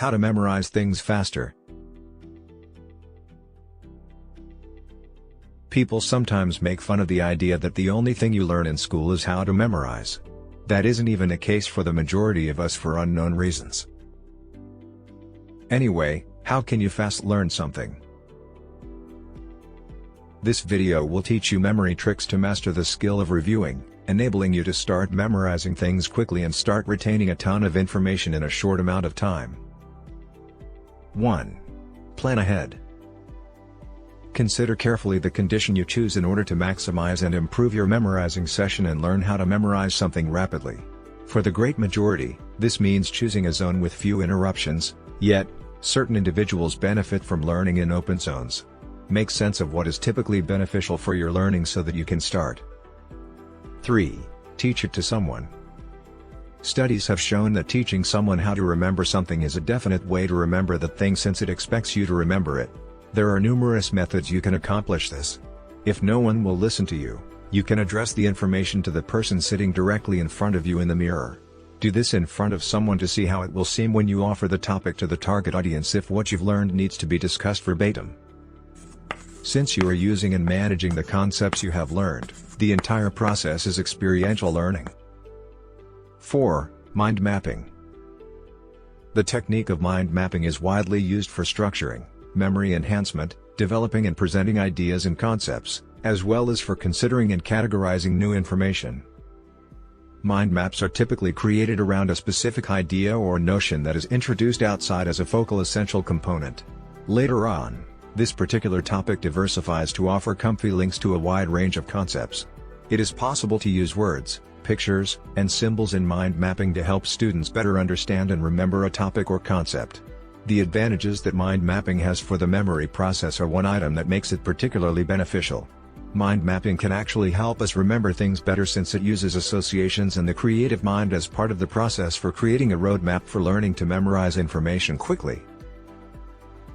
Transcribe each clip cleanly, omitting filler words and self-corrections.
How to memorize things faster. People sometimes make fun of the idea that the only thing you learn in school is how to memorize. That isn't even the case for the majority of us for unknown reasons. Anyway, how can you fast learn something? This video will teach you memory tricks to master the skill of reviewing, enabling you to start memorizing things quickly and start retaining a ton of information in a short amount of time. 1. Plan ahead. Consider carefully the condition you choose in order to maximize and improve your memorizing session and learn how to memorize something rapidly. For the great majority, this means choosing a zone with few interruptions, yet, certain individuals benefit from learning in open zones. Make sense of what is typically beneficial for your learning so that you can start. 3. Teach it to someone. Studies have shown that teaching someone how to remember something is a definite way to remember that thing since it expects you to remember it. There are numerous methods you can accomplish this. If no one will listen to you, you can address the information to the person sitting directly in front of you in the mirror. Do this in front of someone to see how it will seem when you offer the topic to the target audience if what you've learned needs to be discussed verbatim. Since you are using and managing the concepts you have learned, the entire process is experiential learning. 4. Mind mapping. The technique of mind mapping is widely used for structuring, memory enhancement, developing and presenting ideas and concepts, as well as for considering and categorizing new information. Mind maps are typically created around a specific idea or notion that is introduced outside as a focal essential component. Later on, this particular topic diversifies to offer comfy links to a wide range of concepts. It is possible to use words, pictures, and symbols in mind mapping to help students better understand and remember a topic or concept. The advantages that mind mapping has for the memory process are one item that makes it particularly beneficial. Mind mapping can actually help us remember things better since it uses associations and the creative mind as part of the process for creating a roadmap for learning to memorize information quickly.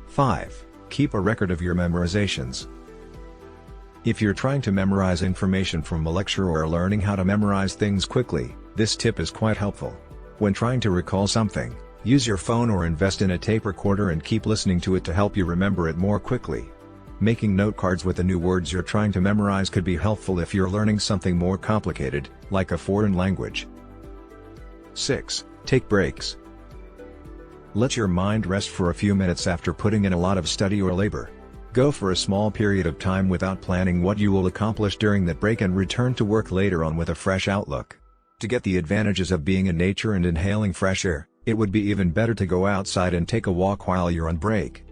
5. Keep a record of your memorizations. If you're trying to memorize information from a lecture or learning how to memorize things quickly, this tip is quite helpful. When trying to recall something, use your phone or invest in a tape recorder and keep listening to it to help you remember it more quickly. Making note cards with the new words you're trying to memorize could be helpful if you're learning something more complicated, like a foreign language. 6. Take breaks. Let your mind rest for a few minutes after putting in a lot of study or labor. Go for a small period of time without planning what you will accomplish during that break and return to work later on with a fresh outlook. To get the advantages of being in nature and inhaling fresh air, it would be even better to go outside and take a walk while you're on break.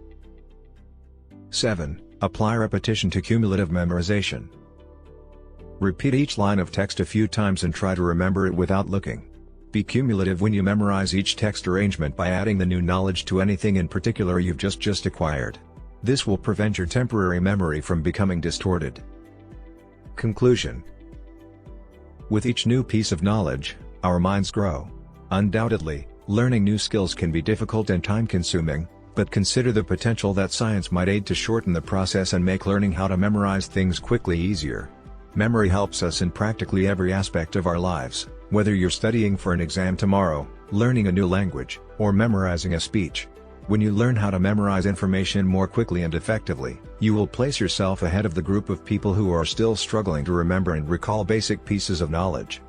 7. Apply repetition to cumulative memorization. Repeat each line of text a few times and try to remember it without looking. Be cumulative when you memorize each text arrangement by adding the new knowledge to anything in particular you've just acquired. This will prevent your temporary memory from becoming distorted. Conclusion. With each new piece of knowledge, our minds grow. Undoubtedly, learning new skills can be difficult and time-consuming, but consider the potential that science might aid to shorten the process and make learning how to memorize things quickly easier. Memory helps us in practically every aspect of our lives, whether you're studying for an exam tomorrow, learning a new language, or memorizing a speech. When you learn how to memorize information more quickly and effectively, you will place yourself ahead of the group of people who are still struggling to remember and recall basic pieces of knowledge.